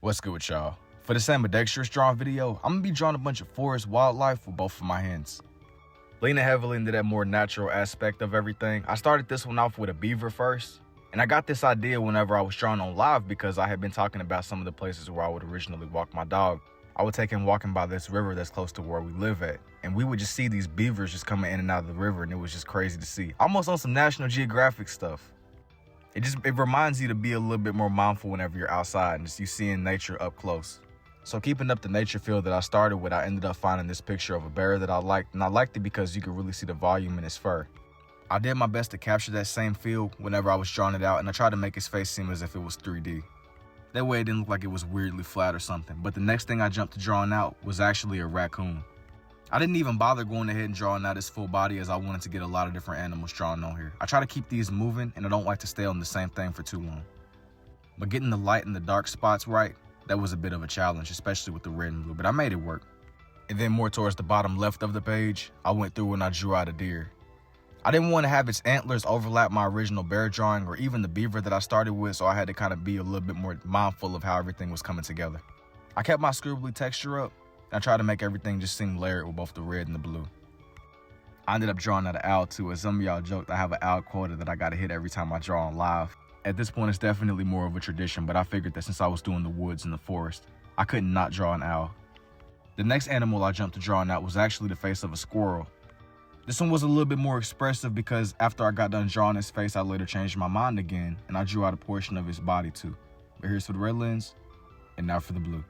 What's good with y'all? For this ambidextrous drawing video, I'm gonna be drawing a bunch of forest wildlife with both of my hands. Leaning heavily into that more natural aspect of everything, I started this one off with a beaver first. And I got this idea whenever I was drawing on live because I had been talking about some of the places where I would originally walk my dog. I would take him walking by this river that's close to where we live at. And we would just see these beavers just coming in and out of the river, and it was just crazy to see. Almost on some National Geographic stuff. It reminds you to be a little bit more mindful whenever you're outside and just you seeing nature up close. So keeping up the nature feel that I started with, I ended up finding this picture of a bear that I liked, and I liked it because you could really see the volume in his fur. I did my best to capture that same feel whenever I was drawing it out, and I tried to make his face seem as if it was 3D. That way it didn't look like it was weirdly flat or something. But the next thing I jumped to drawing out was actually a raccoon. I didn't even bother going ahead and drawing out his full body as I wanted to get a lot of different animals drawn on here. I try to keep these moving, and I don't like to stay on the same thing for too long. But getting the light and the dark spots right, that was a bit of a challenge, especially with the red and blue, but I made it work. And then more towards the bottom left of the page, I went through and I drew out a deer. I didn't want to have its antlers overlap my original bear drawing or even the beaver that I started with, so I had to kind of be a little bit more mindful of how everything was coming together. I kept my scribbly texture up, and I tried to make everything just seem layered with both the red and the blue. I ended up drawing out an owl too, as some of y'all joked I have an owl quota that I gotta hit every time I draw on live. At this point, it's definitely more of a tradition, but I figured that since I was doing the woods and the forest, I couldn't not draw an owl. The next animal I jumped to drawing out was actually the face of a squirrel. This one was a little bit more expressive because after I got done drawing his face, I later changed my mind again, and I drew out a portion of his body too. But here's for the red lens, and now for the blue.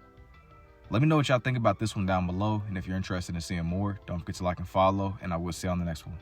Let me know what y'all think about this one down below, and if you're interested in seeing more, don't forget to like and follow, and I will see you on the next one.